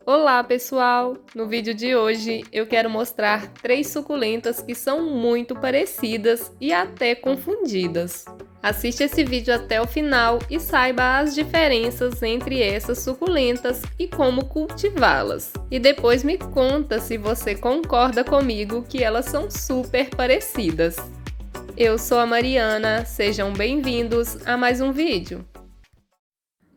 Olá pessoal! No vídeo de hoje eu quero mostrar 3 suculentas que são muito parecidas e até confundidas. Assiste esse vídeo até o final e saiba as diferenças entre essas suculentas e como cultivá-las. E depois me conta se você concorda comigo que elas são super parecidas. Eu sou a Mariana, sejam bem-vindos a mais um vídeo.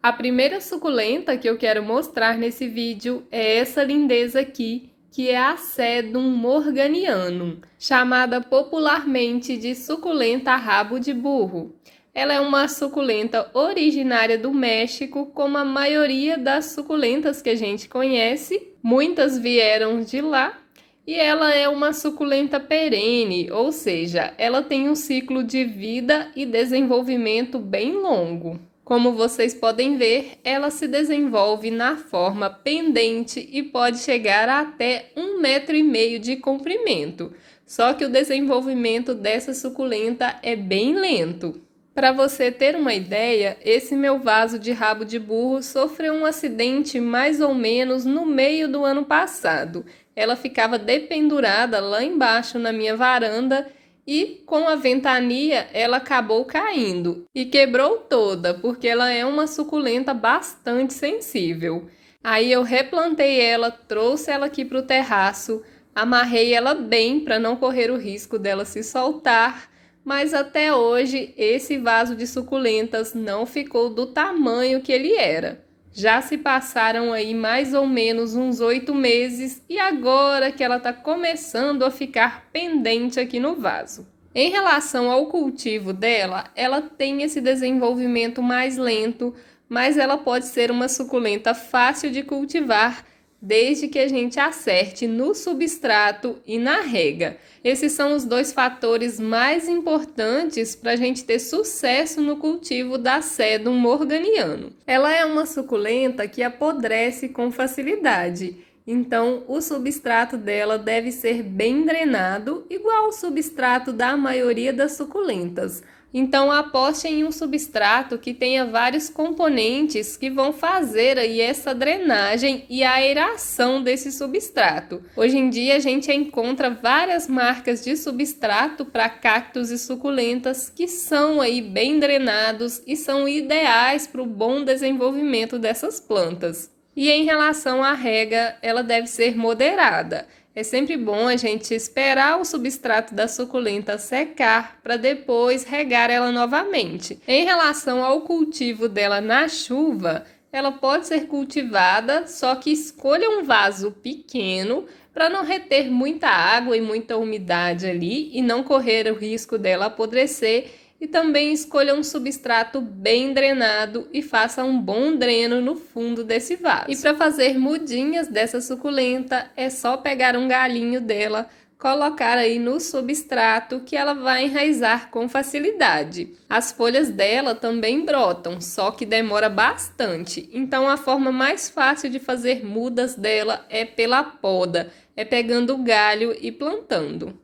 A primeira suculenta que eu quero mostrar nesse vídeo é essa lindeza aqui, que é a Sedum morganianum, chamada popularmente de suculenta rabo de burro. Ela é uma suculenta originária do México, como a maioria das suculentas que a gente conhece. Muitas vieram de lá. E ela é uma suculenta perene, ou seja, ela tem um ciclo de vida e desenvolvimento bem longo. Como vocês podem ver, ela se desenvolve na forma pendente e pode chegar a até 1,5 m de comprimento. Só que o desenvolvimento dessa suculenta é bem lento. Para você ter uma ideia, esse meu vaso de rabo de burro sofreu um acidente mais ou menos no meio do ano passado. Ela ficava dependurada lá embaixo na minha varanda e com a ventania ela acabou caindo e quebrou toda, porque ela é uma suculenta bastante sensível. Aí eu replantei ela, trouxe ela aqui para o terraço, amarrei ela bem para não correr o risco dela se soltar, mas até hoje esse vaso de suculentas não ficou do tamanho que ele era. Já se passaram aí mais ou menos uns 8 meses e agora que ela está começando a ficar pendente aqui no vaso. Em relação ao cultivo dela, ela tem esse desenvolvimento mais lento, mas ela pode ser uma suculenta fácil de cultivar, desde que a gente acerte no substrato e na rega. Esses são os dois fatores mais importantes para a gente ter sucesso no cultivo da Sedum morganianum. Ela é uma suculenta que apodrece com facilidade, então o substrato dela deve ser bem drenado, igual ao substrato da maioria das suculentas. Então aposte em um substrato que tenha vários componentes que vão fazer aí essa drenagem e aeração desse substrato. Hoje em dia a gente encontra várias marcas de substrato para cactos e suculentas que são aí bem drenados e são ideais para o bom desenvolvimento dessas plantas. E em relação à rega, ela deve ser moderada. É sempre bom a gente esperar o substrato da suculenta secar para depois regar ela novamente. Em relação ao cultivo dela na chuva, ela pode ser cultivada, só que escolha um vaso pequeno para não reter muita água e muita umidade ali e não correr o risco dela apodrecer. E também escolha um substrato bem drenado e faça um bom dreno no fundo desse vaso. E para fazer mudinhas dessa suculenta, é só pegar um galhinho dela, colocar aí no substrato que ela vai enraizar com facilidade. As folhas dela também brotam, só que demora bastante. Então a forma mais fácil de fazer mudas dela é pela poda, é pegando o galho e plantando.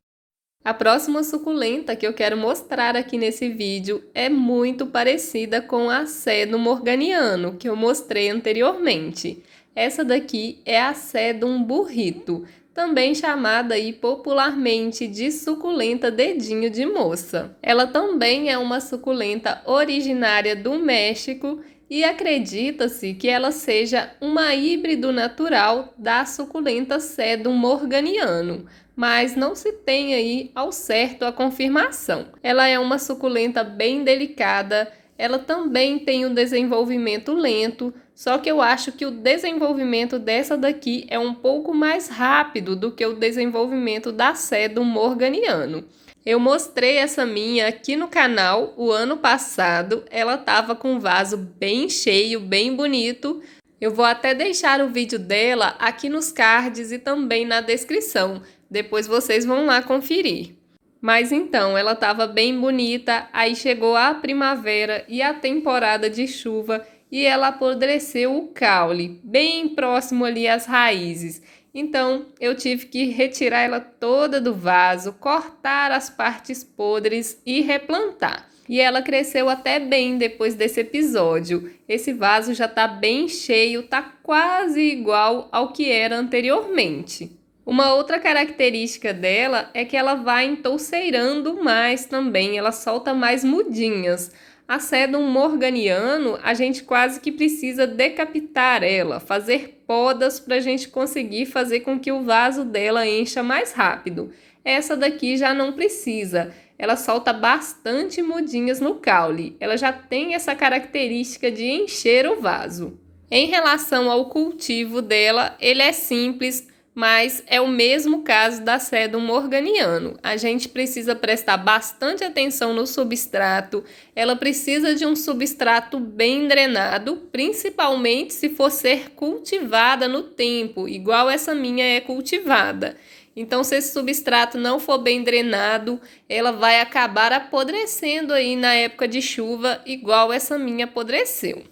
A próxima suculenta que eu quero mostrar aqui nesse vídeo é muito parecida com a Sedum morganianum, que eu mostrei anteriormente. Essa daqui é a Sedum burrito, também chamada aí popularmente de suculenta dedinho de moça. Ela também é uma suculenta originária do México e acredita-se que ela seja uma híbrido natural da suculenta Sedum morganianum, mas não se tem aí ao certo a confirmação. Ela é uma suculenta bem delicada, ela também tem um desenvolvimento lento, só que eu acho que o desenvolvimento dessa daqui é um pouco mais rápido do que o desenvolvimento da Sedum morganianum. Eu mostrei essa minha aqui no canal o ano passado, ela estava com um vaso bem cheio, bem bonito. Eu vou até deixar o vídeo dela aqui nos cards e também na descrição. Depois vocês vão lá conferir. Mas então, ela estava bem bonita, aí chegou a primavera e a temporada de chuva e ela apodreceu o caule, bem próximo ali às raízes. Então, eu tive que retirar ela toda do vaso, cortar as partes podres e replantar. E ela cresceu até bem depois desse episódio. Esse vaso já tá bem cheio, tá quase igual ao que era anteriormente. Uma outra característica dela é que ela vai entouceirando mais também, ela solta mais mudinhas. A Sedum morganiano, a gente quase que precisa decapitar ela, fazer podas para a gente conseguir fazer com que o vaso dela encha mais rápido. Essa daqui já não precisa. Ela solta bastante mudinhas no caule. Ela já tem essa característica de encher o vaso. Em relação ao cultivo dela, ele é simples, mas é o mesmo caso da Sedum morganiano. A gente precisa prestar bastante atenção no substrato. Ela precisa de um substrato bem drenado, principalmente se for ser cultivada no tempo, igual essa minha é cultivada. Então, se esse substrato não for bem drenado, ela vai acabar apodrecendo aí na época de chuva, igual essa minha apodreceu.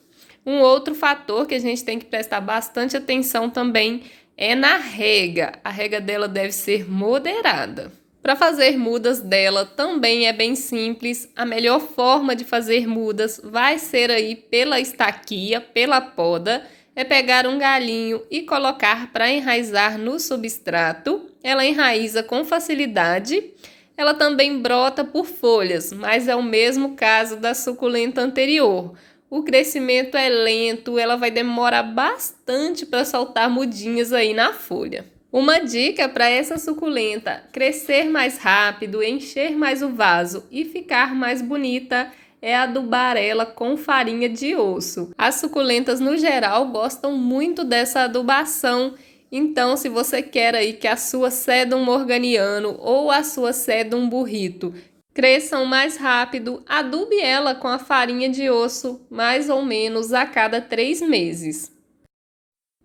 Um outro fator que a gente tem que prestar bastante atenção também é na rega. A rega dela deve ser moderada. Para fazer mudas dela também é bem simples. A melhor forma de fazer mudas vai ser aí pela estaquia, pela poda. É pegar um galinho e colocar para enraizar no substrato. Ela enraiza com facilidade. Ela também brota por folhas, mas é o mesmo caso da suculenta anterior. O crescimento é lento, ela vai demorar bastante para soltar mudinhas aí na folha. Uma dica para essa suculenta crescer mais rápido, encher mais o vaso e ficar mais bonita é adubar ela com farinha de osso. As suculentas, no geral, gostam muito dessa adubação. Então, se você quer aí que a sua Sedum morganiano ou a sua Sedum burrito cresçam mais rápido, adube ela com a farinha de osso mais ou menos a cada 3 meses.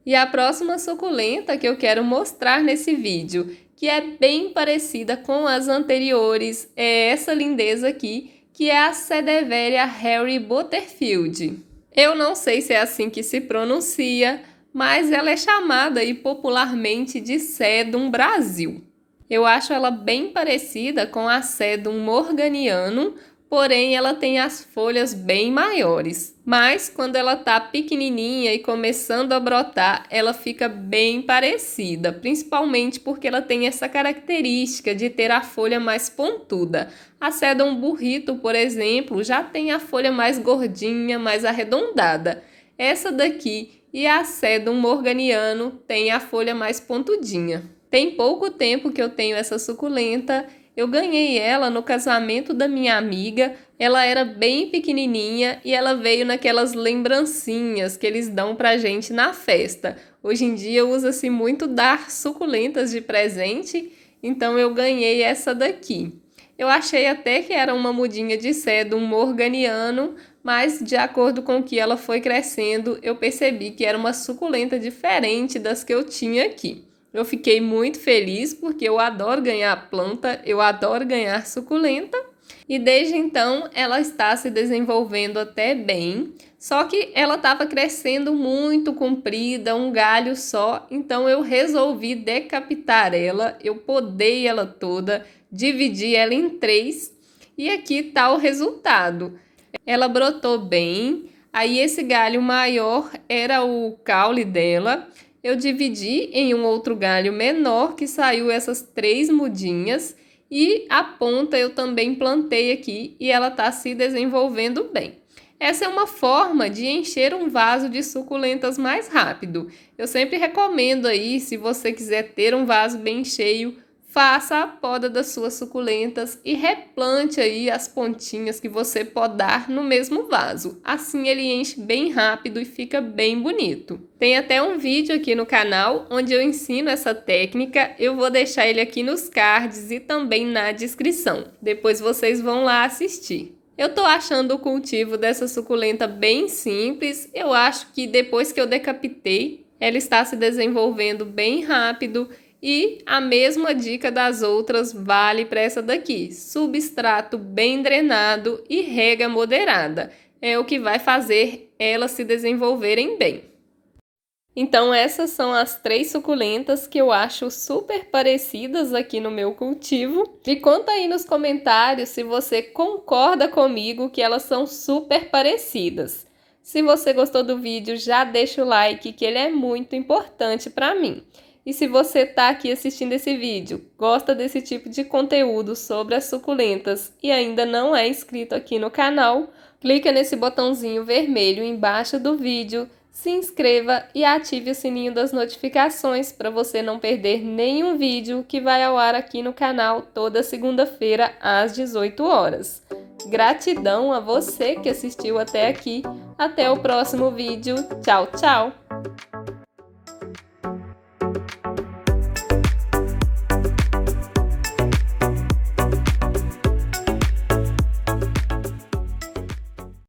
E a próxima suculenta que eu quero mostrar nesse vídeo, que é bem parecida com as anteriores, é essa lindeza aqui, que é a Sedeveria Harry Butterfield. Eu não sei se é assim que se pronuncia, mas ela é chamada aí popularmente de Sedum Brasil. Eu acho ela bem parecida com a Sedum morganianum, porém ela tem as folhas bem maiores. Mas quando ela tá pequenininha e começando a brotar, ela fica bem parecida, principalmente porque ela tem essa característica de ter a folha mais pontuda. A Sedum burrito, por exemplo, já tem a folha mais gordinha, mais arredondada. Essa daqui e a Sedum morganiano tem a folha mais pontudinha. Tem pouco tempo que eu tenho essa suculenta. Eu ganhei ela no casamento da minha amiga. Ela era bem pequenininha e ela veio naquelas lembrancinhas que eles dão pra gente na festa. Hoje em dia usa-se muito dar suculentas de presente, então eu ganhei essa daqui. Eu achei até que era uma mudinha de Sedum morganiano, mas de acordo com que ela foi crescendo, eu percebi que era uma suculenta diferente das que eu tinha aqui. Eu fiquei muito feliz porque eu adoro ganhar planta, eu adoro ganhar suculenta. E desde então ela está se desenvolvendo até bem, só que ela estava crescendo muito comprida, um galho só, então eu resolvi decapitar ela, eu podei ela toda, dividi ela em 3 e aqui está o resultado. Ela brotou bem, aí esse galho maior era o caule dela. Eu dividi em um outro galho menor que saiu essas 3 mudinhas e a ponta eu também plantei aqui e ela está se desenvolvendo bem. Essa é uma forma de encher um vaso de suculentas mais rápido. Eu sempre recomendo aí, se você quiser ter um vaso bem cheio, faça a poda das suas suculentas e replante aí as pontinhas que você podar no mesmo vaso. Assim ele enche bem rápido e fica bem bonito. Tem até um vídeo aqui no canal onde eu ensino essa técnica. Eu vou deixar ele aqui nos cards e também na descrição. Depois vocês vão lá assistir. Eu tô achando o cultivo dessa suculenta bem simples. Eu acho que depois que eu decapitei, ela está se desenvolvendo bem rápido. E a mesma dica das outras vale para essa daqui. Substrato bem drenado e rega moderada. É o que vai fazer elas se desenvolverem bem. Então essas são as 3 suculentas que eu acho super parecidas aqui no meu cultivo. Me conta aí nos comentários se você concorda comigo que elas são super parecidas. Se você gostou do vídeo, já deixa o like, que ele é muito importante para mim. E se você está aqui assistindo esse vídeo, gosta desse tipo de conteúdo sobre as suculentas e ainda não é inscrito aqui no canal, clica nesse botãozinho vermelho embaixo do vídeo, se inscreva e ative o sininho das notificações para você não perder nenhum vídeo que vai ao ar aqui no canal toda segunda-feira às 18 horas. Gratidão a você que assistiu até aqui. Até o próximo vídeo. Tchau, tchau!